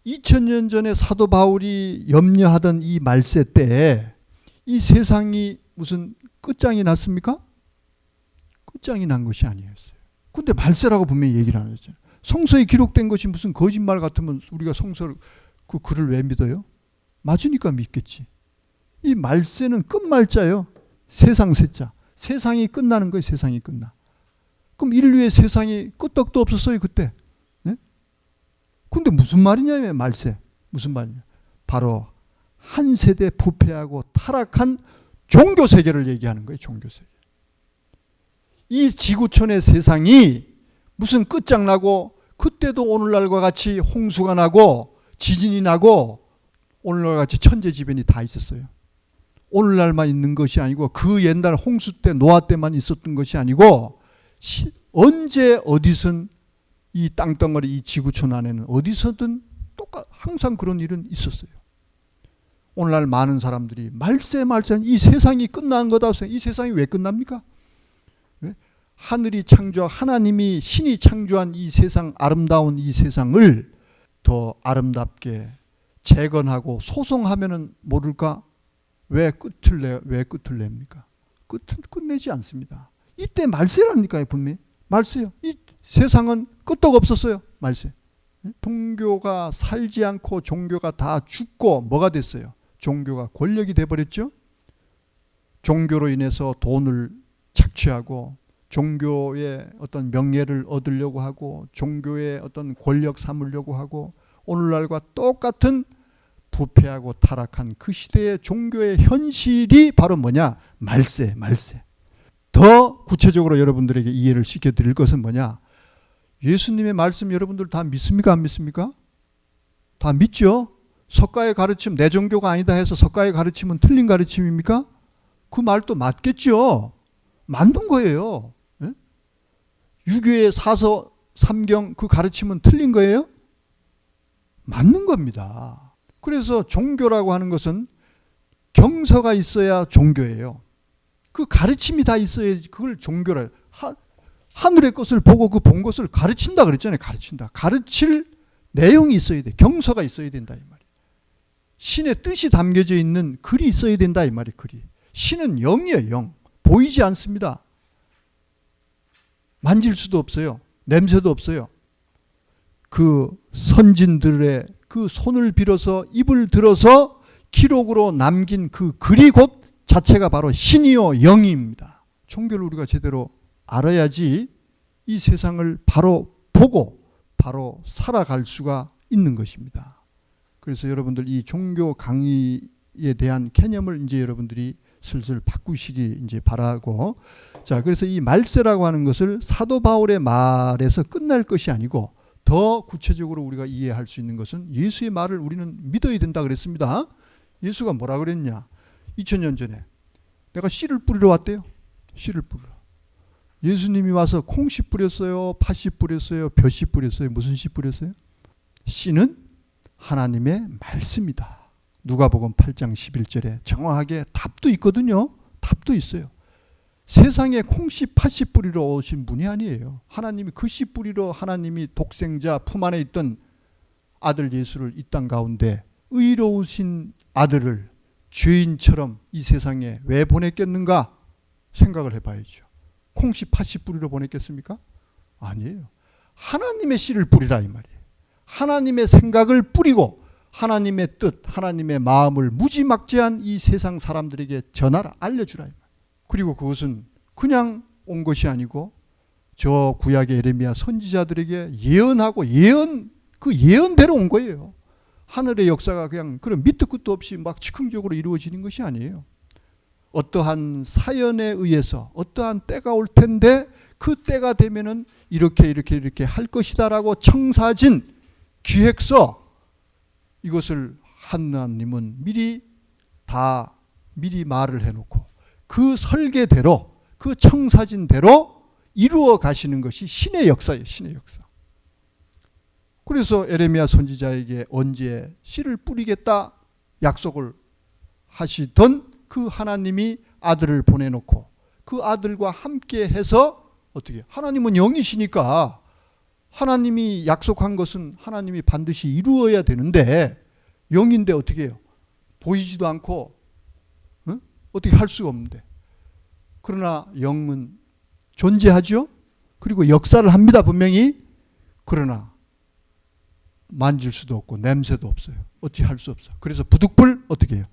2000년 전에 사도 바울이 염려하던 이 말세 때에 이 세상이 무슨 끝장이 났습니까? 끝장이 난 것이 아니었어요. 근데 말세라고 분명히 얘기를 안 했잖아요. 성서에 기록된 것이 무슨 거짓말 같으면 우리가 성서 그 글을 왜 믿어요? 맞으니까 믿겠지. 이 말세는 끝말자예요. 세상 세자. 세상이 끝나는 거예요. 세상이 끝나. 그럼 인류의 세상이 끄떡도 없었어요. 그때. 네? 근데 무슨 말이냐면 말세. 무슨 말이냐. 바로 한 세대 부패하고 타락한 종교세계를 얘기하는 거예요. 종교세계. 이 지구촌의 세상이 무슨 끝장나고 그때도 오늘날과 같이 홍수가 나고 지진이 나고 오늘날 같이 천재지변이 다 있었어요. 오늘날만 있는 것이 아니고 그 옛날 홍수 때 노아 때만 있었던 것이 아니고 언제 어디선 이 땅덩어리 이 지구촌 안에는 어디서든 항상 그런 일은 있었어요. 오늘날 많은 사람들이 말세 이 세상이 끝난 거다. 이 세상이 왜 끝납니까? 하늘이 하나님이 신이 창조한 이 세상, 아름다운 이 세상을 더 아름답게 재건하고 소송하면은 모를까? 왜 끝을 냅니까? 끝은 끝내지 않습니다. 이때 말세라니까요. 분명히 말세요. 이 세상은 끄떡 없었어요. 말세. 종교가 살지 않고 종교가 다 죽고 뭐가 됐어요? 종교가 권력이 돼버렸죠. 종교로 인해서 돈을 착취하고 종교의 어떤 명예를 얻으려고 하고 종교의 어떤 권력 삼으려고 하고 오늘날과 똑같은 부패하고 타락한 그 시대의 종교의 현실이 바로 뭐냐? 말세. 더 구체적으로 여러분들에게 이해를 시켜드릴 것은 뭐냐? 예수님의 말씀 여러분들 다 믿습니까? 안 믿습니까? 다 믿죠? 석가의 가르침, 내 종교가 아니다 해서 석가의 가르침은 틀린 가르침입니까? 그 말도 맞겠죠? 맞는 거예요. 예? 유교의 사서 삼경 그 가르침은 틀린 거예요? 맞는 겁니다. 그래서 종교라고 하는 것은 경서가 있어야 종교예요. 그 가르침이 다 있어야지 그걸 종교라. 하늘의 것을 보고 그 본 것을 가르친다 그랬잖아요. 가르칠 내용이 있어야 돼. 경서가 있어야 된다 이 말이에요. 신의 뜻이 담겨져 있는 글이 있어야 된다 이 말이에요. 글이. 신은 영이에요. 영. 보이지 않습니다. 만질 수도 없어요. 냄새도 없어요. 그 선진들의 그 손을 빌어서 입을 들어서 기록으로 남긴 그 글이 곧 자체가 바로 신이요 영입니다. 종교를 우리가 제대로 알아야지 이 세상을 바로 보고 바로 살아갈 수가 있는 것입니다. 그래서 여러분들 이 종교 강의에 대한 개념을 이제 여러분들이 슬슬 바꾸시기 이제 바라고. 자, 그래서 이 말세라고 하는 것을 사도 바울의 말에서 끝날 것이 아니고 더 구체적으로 우리가 이해할 수 있는 것은 예수의 말을 우리는 믿어야 된다 그랬습니다. 예수가 뭐라 그랬냐? 2000년 전에 내가 씨를 뿌리러 왔대요. 씨를 뿌리러. 예수님이 와서 콩씨 뿌렸어요? 팥씨 뿌렸어요? 벼씨 뿌렸어요? 무슨 씨 뿌렸어요? 씨는 하나님의 말씀이다. 누가복음 8장 11절에 정확하게 답도 있거든요. 답도 있어요. 세상에 콩씨 팥씨 뿌리러 오신 분이 아니에요. 하나님이 그 씨 뿌리러 하나님이 독생자 품 안에 있던 아들 예수를 이 땅 가운데 의로우신 아들을 죄인처럼 이 세상에 왜 보냈겠는가 생각을 해봐야죠. 콩씨 팥씨 뿌리러 보냈겠습니까? 아니에요. 하나님의 씨를 뿌리라 이 말이에요. 하나님의 생각을 뿌리고 하나님의 뜻, 하나님의 마음을 무지막지한 이 세상 사람들에게 전하라, 알려주라 이 말이에요. 그리고 그것은 그냥 온 것이 아니고 저 구약의 에레미야 선지자들에게 예언하고 그 예언대로 온 거예요. 하늘의 역사가 그냥 그런 밑도 끝도 없이 막 즉흥적으로 이루어지는 것이 아니에요. 어떠한 사연에 의해서 어떠한 때가 올 텐데 그 때가 되면은 이렇게 할 것이다라고 청사진 기획서, 이것을 하나님은 미리 말을 해놓고 그 설계대로 그 청사진대로 이루어 가시는 것이 신의 역사예요. 신의 역사. 그래서 에레미야 선지자에게 언제 씨를 뿌리겠다 약속을 하시던 그 하나님이 아들을 보내놓고 그 아들과 함께 해서 어떻게, 하나님은 영이시니까 하나님이 약속한 것은 하나님이 반드시 이루어야 되는데 영인데 어떻게 해요? 보이지도 않고 어떻게 할 수가 없는데. 그러나 영은 존재하죠. 그리고 역사를 합니다. 분명히. 그러나 만질 수도 없고 냄새도 없어요. 어떻게 할 수 없어. 그래서 부득불 어떻게 해요?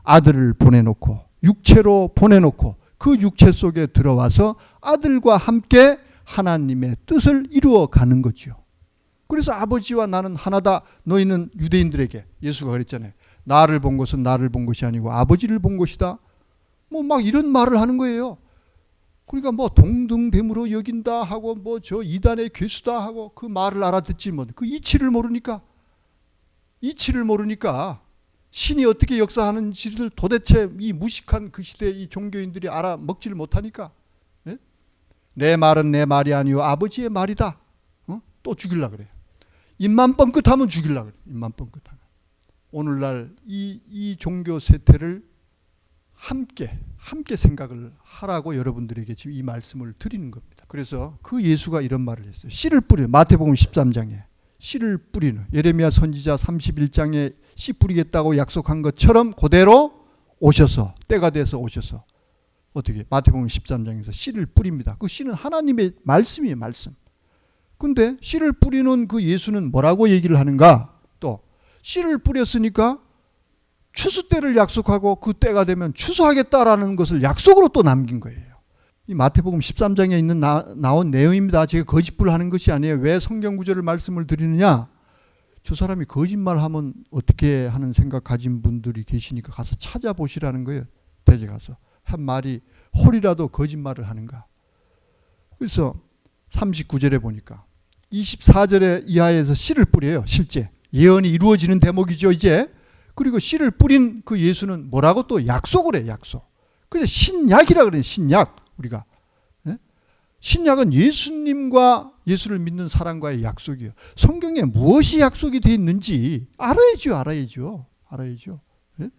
아들을 보내놓고 육체로 보내놓고 그 육체 속에 들어와서 아들과 함께 하나님의 뜻을 이루어 가는 거죠. 그래서 아버지와 나는 하나다. 너희는 유대인들에게 예수가 그랬잖아요. 나를 본 것은 나를 본 것이 아니고 아버지를 본 것이다. 뭐 막 이런 말을 하는 거예요. 그러니까 뭐 동등됨으로 여긴다 하고 뭐 저 이단의 괴수다 하고 그 말을 알아듣지 뭐 그 이치를 모르니까 신이 어떻게 역사하는지를 도대체 이 무식한 그 시대 이 종교인들이 알아먹지를 못하니까 네? 내 말은 내 말이 아니요 아버지의 말이다. 또 죽이려고 그래요. 입만 뻥끗하면 죽이려고 그래요. 입만 뻥끗하면. 오늘날 이 종교 세태를 함께 생각을 하라고 여러분들에게 지금 이 말씀을 드리는 겁니다. 그래서 그 예수가 이런 말을 했어요. 씨를 뿌리는, 마태복음 13장에 씨를 뿌리는, 예레미야 선지자 31장에 씨 뿌리겠다고 약속한 것처럼 그대로 오셔서, 때가 돼서 오셔서 어떻게 마태복음 13장에서 씨를 뿌립니다. 그 씨는 하나님의 말씀이에요. 말씀. 근데 씨를 뿌리는 그 예수는 뭐라고 얘기를 하는가? 또 씨를 뿌렸으니까 추수 때를 약속하고 그 때가 되면 추수하겠다라는 것을 약속으로 또 남긴 거예요. 이 마태복음 13장에 있는 나온 내용입니다. 제가 거짓부를 하는 것이 아니에요. 왜 성경 구절을 말씀을 드리느냐? 저 사람이 거짓말하면 어떻게 하는 생각 가진 분들이 계시니까 가서 찾아보시라는 거예요. 댁에 가서. 한 말이 홀이라도 거짓말을 하는가. 그래서 39절에 보니까 24절에 이하에서 씨를 뿌려요. 실제. 예언이 이루어지는 대목이죠. 이제. 그리고 씨를 뿌린 그 예수는 뭐라고 또 약속을 해요. 약속. 그래서 신약이라 그래요. 신약. 우리가. 네? 신약은 예수님과 예수를 믿는 사람과의 약속이에요. 성경에 무엇이 약속이 되어 있는지 알아야죠. 네?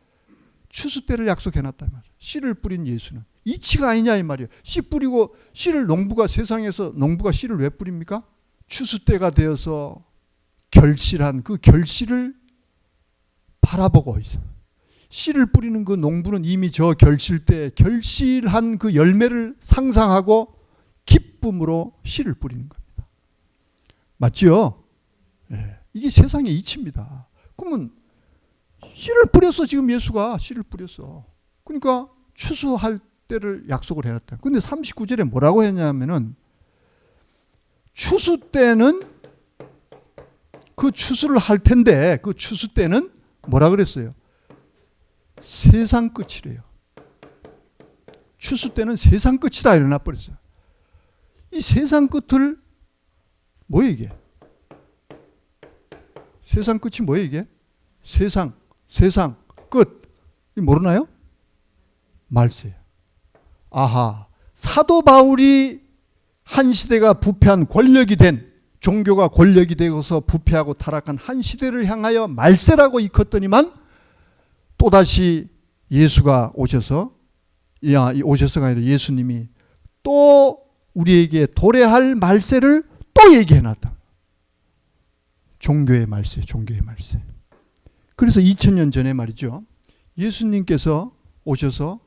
추수 때를 약속해놨단 말이에요. 씨를 뿌린 예수는. 이치가 아니냐 이 말이에요. 씨 뿌리고 씨를 농부가 씨를 왜 뿌립니까? 추수 때가 되어서 결실한 그 결실을 바라보고 있어요. 씨를 뿌리는 그 농부는 이미 저 결실 때 결실한 그 열매를 상상하고 기쁨으로 씨를 뿌리는 겁니다. 맞죠? 네. 이게 세상의 이치입니다. 그러면 씨를 뿌렸어. 지금 예수가 씨를 뿌렸어. 그러니까 추수할 때를 약속을 해놨다. 근데 39절에 뭐라고 했냐면은 추수 때는 그 추수를 할 텐데 그 추수 때는 뭐라 그랬어요? 세상 끝이래요. 추수 때는 세상 끝이다 이러나 버렸어요. 이 세상 끝을 뭐예요 이게? 세상 끝이 뭐예요 이게? 세상 끝. 모르나요? 말세예요. 아하, 사도 바울이 한 시대가 부패한 권력이 된, 종교가 권력이 되어서 부패하고 타락한 한 시대를 향하여 말세라고 일컫더니만 또다시 예수가 오셔서가 아니라 예수님이 또 우리에게 도래할 말세를 또 얘기해놨다. 종교의 말세, 종교의 말세. 그래서 2000년 전에 말이죠. 예수님께서 오셔서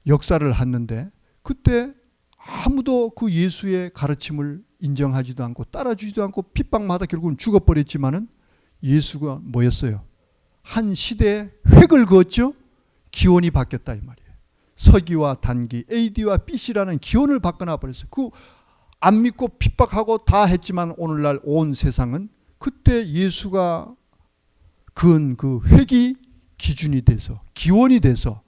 역사를 하는데 그때 아무도 그 예수의 가르침을 인정하지도 않고 따라주지도 않고 핍박마다 결국은 죽어버렸지만은 예수가 뭐였어요? 한 시대에 획을 그었죠. 기원이 바뀌었다 이 말이에요. 서기와 단기, AD와 BC라는 기원을 바꿔놔 버렸어요. 그 안 믿고 핍박하고 다 했지만 오늘날 온 세상은 그때 예수가 그은 그 획이 기준이 돼서 기원이 돼서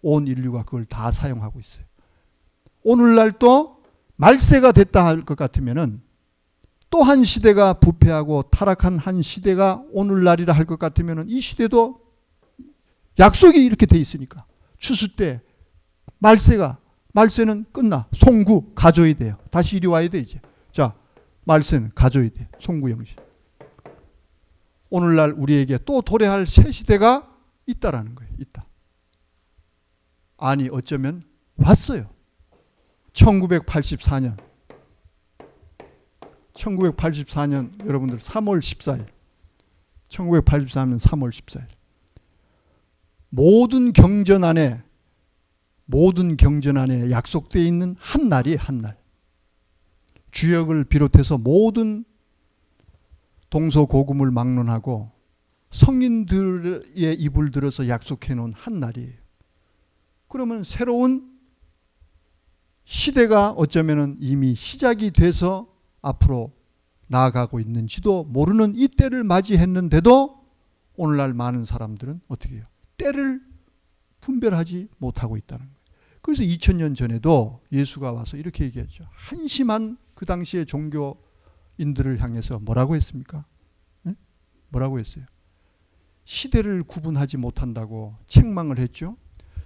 온 인류가 그걸 다 사용하고 있어요. 오늘날 또 말세가 됐다 할 것 같으면은 또 한 시대가 부패하고 타락한 한 시대가 오늘날이라 할 것 같으면은 이 시대도 약속이 이렇게 돼 있으니까 추수 때 말세는 끝나. 송구 가져야 돼요. 다시 이리 와야 돼 이제. 자, 말세는 가져야 돼. 송구 영신. 오늘날 우리에게 또 도래할 새 시대가 있다라는 거예요. 있다. 아니 어쩌면 왔어요. 1984년 여러분들 3월 14일 1984년 3월 14일 모든 경전안에 약속되어 있는 한 날이에요. 한 날. 주역을 비롯해서 모든 동서고금을 막론하고 성인들의 입을 들어서 약속해 놓은 한 날이에요. 그러면 새로운 시대가 어쩌면 이미 시작이 돼서 앞으로 나아가고 있는지도 모르는 이 때를 맞이했는데도 오늘날 많은 사람들은 어떻게 해요? 때를 분별하지 못하고 있다는 거예요. 그래서 2000년 전에도 예수가 와서 이렇게 얘기했죠. 한심한 그 당시의 종교인들을 향해서 뭐라고 했습니까? 네? 뭐라고 했어요? 시대를 구분하지 못한다고 책망을 했죠.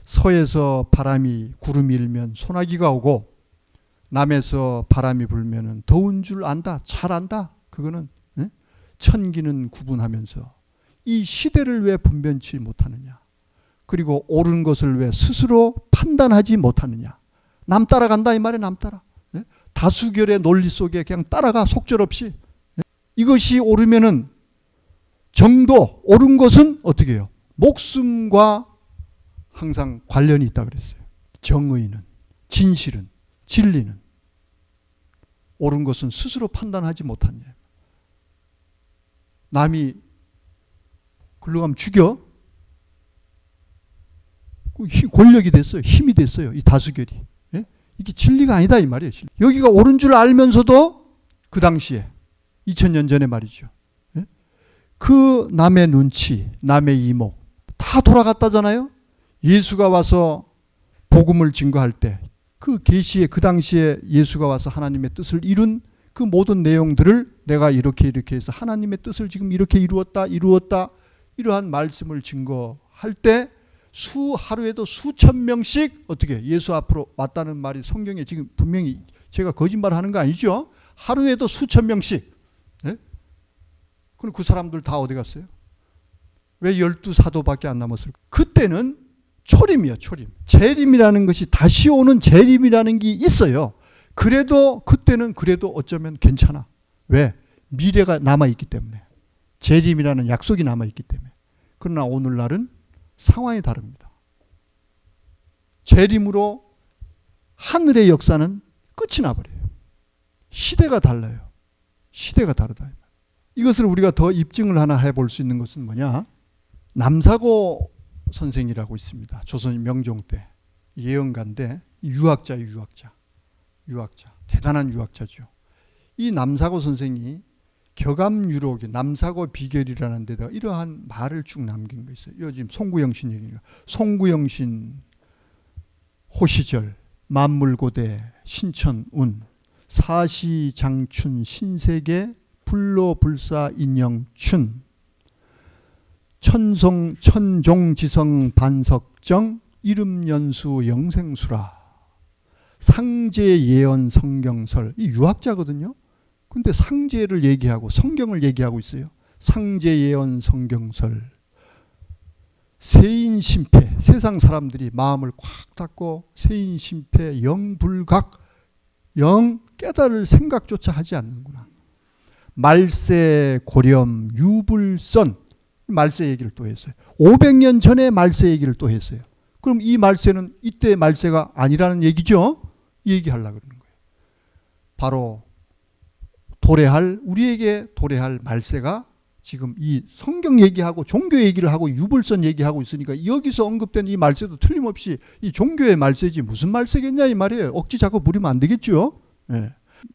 서에서 구름이 일면 소나기가 오고 남에서 바람이 불면 더운 줄 안다. 잘 안다. 그거는 네? 천기는 구분하면서 이 시대를 왜 분변치 못하느냐. 그리고 옳은 것을 왜 스스로 판단하지 못하느냐. 남 따라간다 이 말이에요. 남 따라. 네? 다수결의 논리 속에 그냥 따라가 속절없이. 네? 이것이 옳으면은 정도 옳은 것은 어떻게 해요? 목숨과 항상 관련이 있다 그랬어요. 정의는, 진실은, 진리는 옳은 것은 스스로 판단하지 못하느냐. 남이 글로 가면 죽여. 권력이 됐어요. 힘이 됐어요. 이 다수결이. 예? 이게 진리가 아니다 이 말이에요. 진리. 여기가 옳은 줄 알면서도 그 당시에 2000년 전에 말이죠. 예? 그 남의 눈치, 남의 이목 다 돌아갔다잖아요. 예수가 와서 복음을 증거할 때 그 계시에 그 당시에 예수가 와서 하나님의 뜻을 이룬 그 모든 내용들을 내가 이렇게 해서 하나님의 뜻을 지금 이렇게 이루었다 이러한 말씀을 증거할 때 하루에도 수천 명씩 어떻게 예수 앞으로 왔다는 말이 성경에 지금 분명히 제가 거짓말하는 거 아니죠? 하루에도 수천 명씩. 네? 그럼 그 사람들 다 어디 갔어요? 왜 12사도밖에 안 남았을까? 그때는 초림이요, 초림. 재림이라는 것이 다시 오는 재림이라는 게 있어요. 그래도 그때는 그래도 어쩌면 괜찮아. 왜? 미래가 남아있기 때문에. 재림이라는 약속이 남아있기 때문에. 그러나 오늘날은 상황이 다릅니다. 재림으로 하늘의 역사는 끝이 나버려요. 시대가 달라요. 시대가 다르다. 이것을 우리가 더 입증을 하나 해볼 수 있는 것은 뭐냐? 남사고 선생이라고 있습니다. 조선 명종 때 예언가인데 유학자예요. 유학자. 대단한 유학자죠. 이 남사고 선생이 격암유로기 남사고 비결이라는 데다가 이러한 말을 쭉 남긴 거 있어요. 요즘 송구영신 얘기니까. 송구영신 호시절 만물고대 신천운 사시장춘 신세계 불로불사 인영춘 천종지성 반석정 이름연수 영생수라 상제예언 성경설. 이 유학자거든요. 근데 상제를 얘기하고 성경을 얘기하고 있어요. 상제예언 성경설. 세인심패. 세상 사람들이 마음을 꽉 닫고 세인심패 영불각 영 깨달을 생각조차 하지 않는구나. 말세, 고렴, 유불선. 말세 얘기를 또 했어요. 500년 전에 말세 얘기를 또 했어요. 그럼 이 말세는 이때의 말세가 아니라는 얘기죠. 이 얘기하려고 그러는 거예요. 바로 우리에게 도래할 말세가 지금 이 성경 얘기하고 종교 얘기를 하고 유불선 얘기하고 있으니까 여기서 언급된 이 말세도 틀림없이 이 종교의 말세지 무슨 말세겠냐 이 말이에요. 억지 자꾸 부리면 안 되겠죠. 네.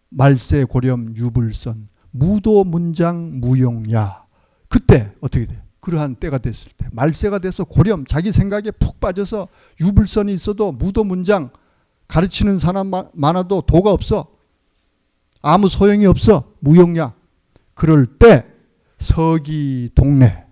말세, 고렴, 유불선, 무도, 문장, 무용야. 그때 어떻게 돼? 그러한 때가 됐을 때 말세가 돼서 고렴, 자기 생각에 푹 빠져서 유불선이 있어도 무도, 문장 가르치는 사람 많아도 도가 없어. 아무 소용이 없어. 무용야. 그럴 때 서기 동래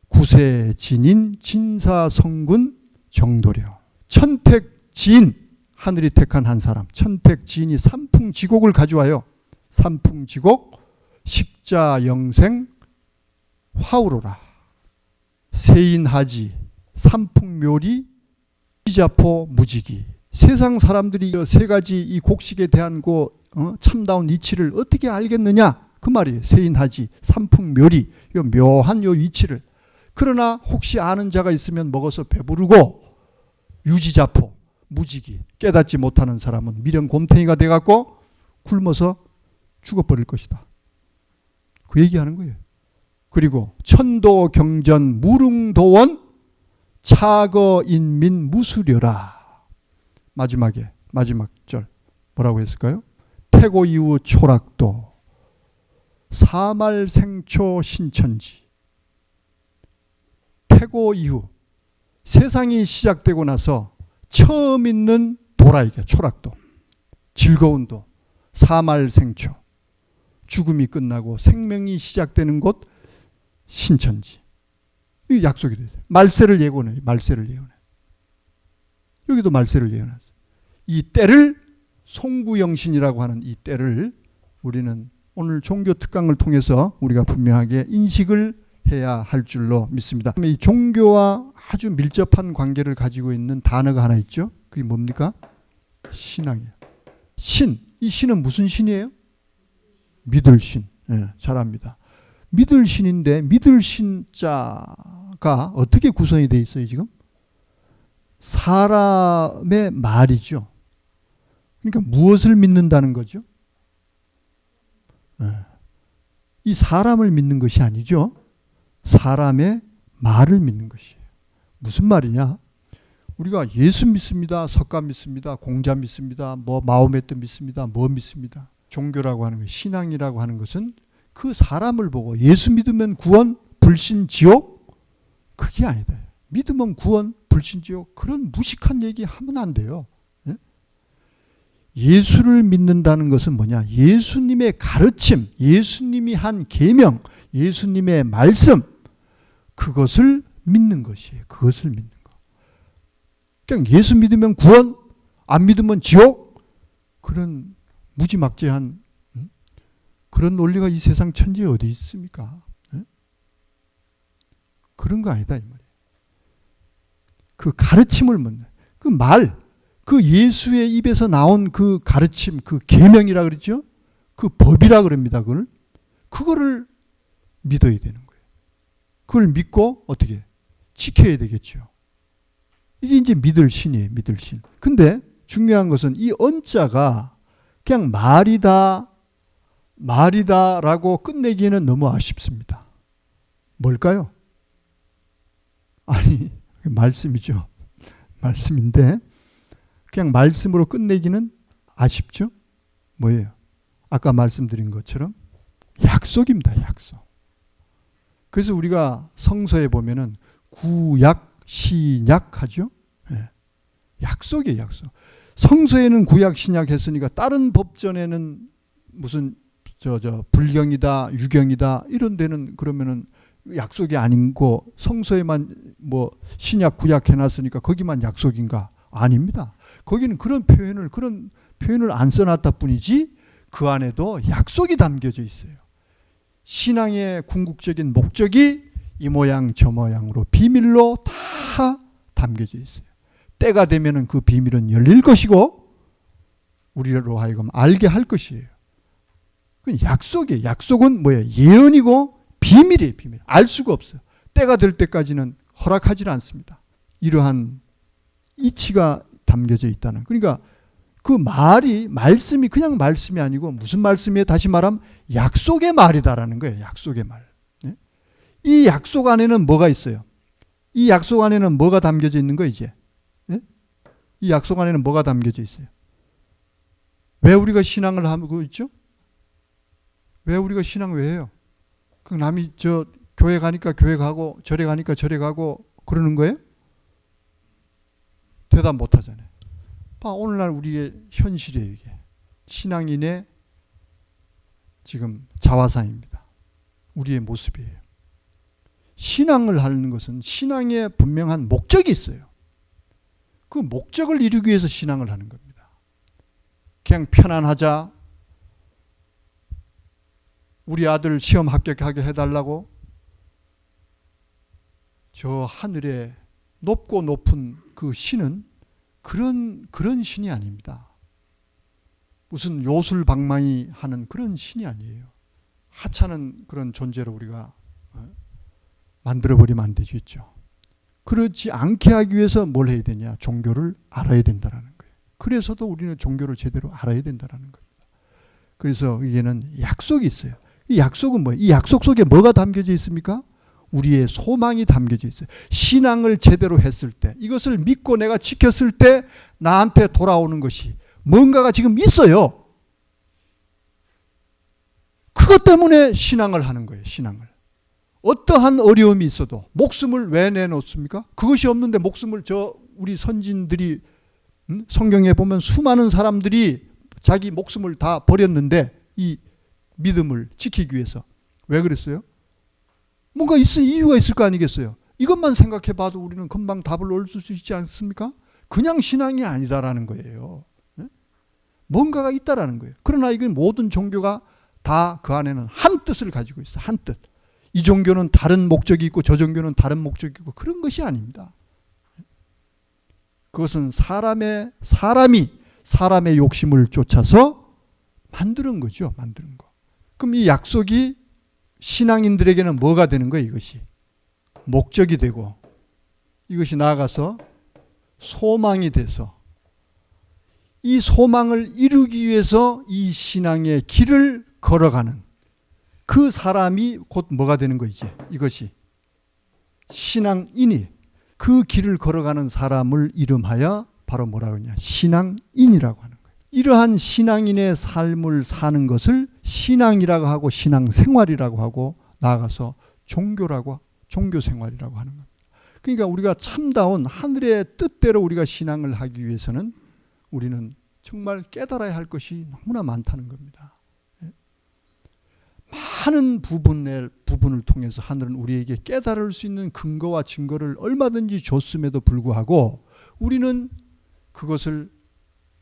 구세진인 진사성군 정도령 천택지인 하늘이 택한 한 사람 천택지인이 삼풍지곡을 가져와요. 삼풍지곡 식자영생 화우로라 세인하지 삼풍묘리 시자포 무지기 세상 사람들이 세 가지 이 곡식에 대한 참다운 이치를 어떻게 알겠느냐 그 말이에요. 세인하지 삼풍묘리 요 묘한 요 이치를 그러나 혹시 아는 자가 있으면 먹어서 배부르고 유지자포 무지기 깨닫지 못하는 사람은 미련 곰탱이가 돼갖고 굶어서 죽어버릴 것이다. 그 얘기하는 거예요. 그리고 천도 경전 무릉도원 차거인민 무수려라. 마지막 절 뭐라고 했을까요? 태고 이후 초락도 사말생초 신천지. 태고 이후 세상이 시작되고 나서 처음 있는 도라 이게 초락도 즐거운 도 사말생초 죽음이 끝나고 생명이 시작되는 곳 신천지. 이 약속이 돼요. 말세를 예고해요. 말세를 예고해. 여기도 말세를 예언했어요. 이 때를 송구영신이라고 하는 이 때를 우리는 오늘 종교 특강을 통해서 우리가 분명하게 인식을 해야 할 줄로 믿습니다. 이 종교와 아주 밀접한 관계를 가지고 있는 단어가 하나 있죠. 그게 뭡니까? 신앙이에요. 신. 이 신은 무슨 신이에요? 믿을 신. 네, 잘합니다. 믿을 신인데 믿을 신자가 어떻게 구성이 되어 있어요 지금? 사람의 말이죠. 그러니까 무엇을 믿는다는 거죠? 네. 이 사람을 믿는 것이 아니죠. 사람의 말을 믿는 것이에요. 무슨 말이냐? 우리가 예수 믿습니다. 석가 믿습니다. 공자 믿습니다. 마호메트 믿습니다. 믿습니다. 종교라고 하는 것, 신앙이라고 하는 것은 그 사람을 보고 예수 믿으면 구원, 불신, 지옥? 그게 아니다. 믿으면 구원, 불신, 지옥 그런 무식한 얘기 하면 안 돼요. 예? 예수를 믿는다는 것은 뭐냐? 예수님의 가르침, 예수님이 한 계명, 예수님의 말씀 그것을 믿는 것이에요. 그것을 믿는 거. 그냥 예수 믿으면 구원, 안 믿으면 지옥 그런 무지막지한 그런 논리가 이 세상 천지에 어디 있습니까? 네? 그런 거 아니다 이 말이에요. 그 가르침을 묻는 그 말, 그 예수의 입에서 나온 그 가르침, 그 계명이라 그러죠. 그 법이라 그럽니다. 그거를 믿어야 되는 거예요. 그걸 믿고 어떻게 지켜야 되겠죠. 이게 이제 믿을 신이에요. 믿을 신. 근데 중요한 것은 이 언자가 그냥 말이다라고 끝내기에는 너무 아쉽습니다. 뭘까요? 아니 말씀이죠. 말씀인데 그냥 말씀으로 끝내기는 아쉽죠. 뭐예요? 아까 말씀드린 것처럼 약속입니다. 약속. 그래서 우리가 성서에 보면은 구약, 신약 하죠. 네. 약속이에요. 약속. 성서에는 구약, 신약 했으니까 다른 법전에는 무슨 불경이다, 유경이다 이런 데는 그러면은 약속이 아닌고 성서에만 신약, 구약 해놨으니까 거기만 약속인가? 아닙니다. 거기는 그런 표현을 안 써놨다 뿐이지 그 안에도 약속이 담겨져 있어요. 신앙의 궁극적인 목적이 이 모양 저 모양으로 비밀로 다 담겨져 있어요. 때가 되면은 그 비밀은 열릴 것이고 우리로 하여금 알게 할 것이에요. 그 약속이에요. 약속은 뭐예요? 예언이고 비밀이에요. 비밀. 알 수가 없어요. 때가 될 때까지는 허락하지 않습니다. 이러한 이치가 담겨져 있다는. 그러니까 그 말씀이 그냥 말씀이 아니고 무슨 말씀이에요? 다시 말하면 약속의 말이다라는 거예요. 약속의 말. 네? 이 약속 안에는 뭐가 있어요? 이 약속 안에는 뭐가 담겨져 있는 거예요, 이제? 네? 이 약속 안에는 뭐가 담겨져 있어요? 왜 우리가 신앙을 하고 있죠? 왜 우리가 신앙 왜 해요? 그 남이 교회 가니까 교회 가고 절에 가니까 절에 가고 그러는 거예요? 대답 못 하잖아요. 오늘날 우리의 현실이에요, 이게. 신앙인의 지금 자화상입니다. 우리의 모습이에요. 신앙을 하는 것은 신앙에 분명한 목적이 있어요. 그 목적을 이루기 위해서 신앙을 하는 겁니다. 그냥 편안하자, 우리 아들 시험 합격하게 해달라고, 저 하늘에 높고 높은 그 신은 그런 신이 아닙니다. 무슨 요술방망이 하는 그런 신이 아니에요. 하찮은 그런 존재로 우리가 만들어버리면 안 되겠죠. 그렇지 않게 하기 위해서 뭘 해야 되냐? 종교를 알아야 된다는 거예요. 그래서도 우리는 종교를 제대로 알아야 된다는 겁니다. 그래서 이게는 약속이 있어요. 이 약속은 뭐예요? 이 약속 속에 뭐가 담겨져 있습니까? 우리의 소망이 담겨져 있어요. 신앙을 제대로 했을 때, 이것을 믿고 내가 지켰을 때 나한테 돌아오는 것이 뭔가가 지금 있어요. 그것 때문에 신앙을 하는 거예요. 신앙을. 어떠한 어려움이 있어도 목숨을 왜 내놓습니까? 그것이 없는데 목숨을 우리 선진들이 성경에 보면 수많은 사람들이 자기 목숨을 다 버렸는데 이 믿음을 지키기 위해서. 왜 그랬어요? 뭔가 이유가 있을 거 아니겠어요? 이것만 생각해 봐도 우리는 금방 답을 얻을 수 있지 않습니까? 그냥 신앙이 아니다라는 거예요. 뭔가가 있다라는 거예요. 그러나 이건 모든 종교가 다 그 안에는 한 뜻을 가지고 있어요. 한 뜻. 이 종교는 다른 목적이 있고 저 종교는 다른 목적이 있고 그런 것이 아닙니다. 그것은 사람이 사람의 욕심을 쫓아서 만드는 거죠. 만드는 거. 그럼 이 약속이 신앙인들에게는 뭐가 되는 거예요? 이것이 목적이 되고 이것이 나아가서 소망이 돼서 이 소망을 이루기 위해서 이 신앙의 길을 걸어가는 그 사람이 곧 뭐가 되는 거 이제 이것이 신앙인이 그 길을 걸어가는 사람을 이름하여 바로 뭐라고 하냐 신앙인이라고 하는 거예요. 이러한 신앙인의 삶을 사는 것을 신앙이라고 하고 신앙생활이라고 하고 나아가서 종교생활이라고 하는 겁니다. 그러니까 우리가 참다운 하늘의 뜻대로 우리가 신앙을 하기 위해서는 우리는 정말 깨달아야 할 것이 너무나 많다는 겁니다. 많은 부분을 통해서 하늘은 우리에게 깨달을 수 있는 근거와 증거를 얼마든지 줬음에도 불구하고 우리는 그것을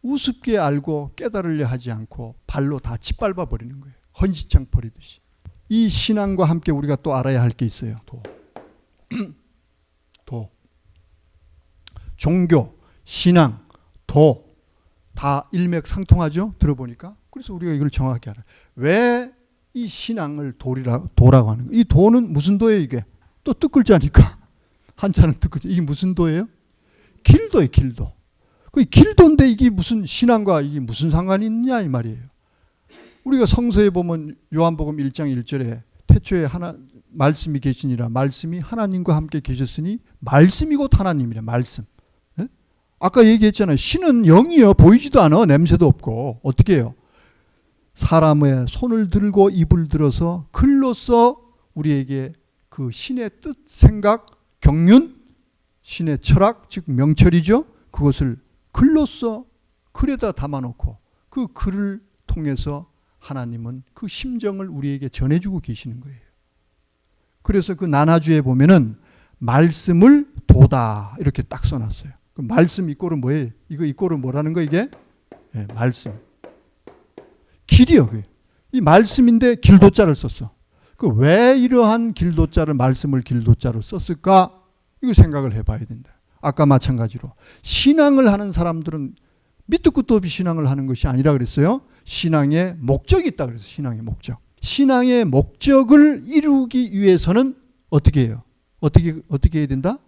우습게 알고 깨달으려 하지 않고 발로 다 짓밟아 버리는 거예요. 헌시창 버리듯이. 이 신앙과 함께 우리가 또 알아야 할 게 있어요. 도. 종교, 신앙, 도. 다 일맥상통하죠. 들어보니까. 그래서 우리가 이걸 정확히 알아요. 왜 이 신앙을 도라고 하는 거예요. 이 도는 무슨 도예요 이게? 또 뜻글자니까. 한자는 뜻글자. 이게 무슨 도예요? 길도예요. 길도. 그 길도인데 이게 무슨 신앙과 이게 무슨 상관이 있냐 이 말이에요. 우리가 성서에 보면 요한복음 1장 1절에 태초에 말씀이 계시니라 말씀이 하나님과 함께 계셨으니 말씀이 곧 하나님이래. 말씀. 네? 아까 얘기했잖아요. 신은 영이요. 보이지도 않아. 냄새도 없고. 어떻게 해요? 사람의 손을 들고 입을 들어서 글로써 우리에게 그 신의 뜻, 생각, 경륜, 신의 철학, 즉 명철이죠. 그것을 글로써 글에다 담아놓고 그 글을 통해서 하나님은 그 심정을 우리에게 전해주고 계시는 거예요. 그래서 그 나나주에 보면은 말씀을 도다 이렇게 딱 써놨어요. 그 말씀 이꼴은 뭐예요? 이꼴은 뭐라는 거 이게? 네, 말씀. 길이요. 이 말씀인데 길도자를 썼어. 왜 이러한 길도자를 말씀을 길도자로 썼을까? 이거 생각을 해봐야 된다. 아까 마찬가지로 신앙을 하는 사람들은 밑도 끝도 없이 신앙을 하는 것이 아니라 그랬어요. 신앙의 목적이 있다 그래서 신앙의 목적. 신앙의 목적을 이루기 위해서는 어떻게 해요? 어떻게 해야 된다?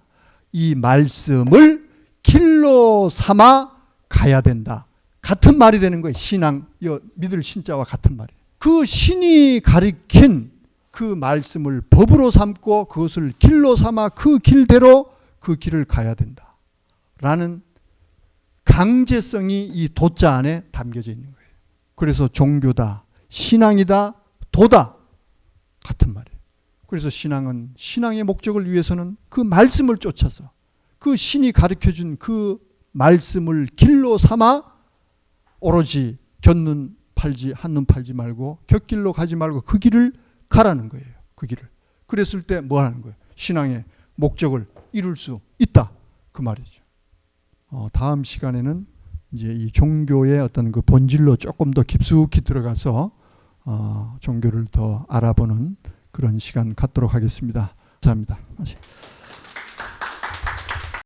이 말씀을 길로 삼아 가야 된다. 같은 말이 되는 거예요. 신앙, 믿을 신자와 같은 말이에요. 그 신이 가리킨 그 말씀을 법으로 삼고 그것을 길로 삼아 그 길대로 그 길을 가야 된다. 라는 강제성이 이 도자 안에 담겨져 있는 거예요. 그래서 종교다, 신앙이다, 도다. 같은 말이에요. 그래서 신앙은 신앙의 목적을 위해서는 그 말씀을 쫓아서 그 신이 가르쳐준 그 말씀을 길로 삼아 오로지 곁눈 팔지 한눈 팔지 말고 곁길로 가지 말고 그 길을 가라는 거예요. 그 길을. 그랬을 때 뭐 하는 거예요? 신앙의 목적을 이룰 수 있다. 그 말이죠. 다음 시간에는 이제 이 종교의 어떤 그 본질로 조금 더 깊숙이 들어가서 종교를 더 알아보는 그런 시간 갖도록 하겠습니다. 감사합니다.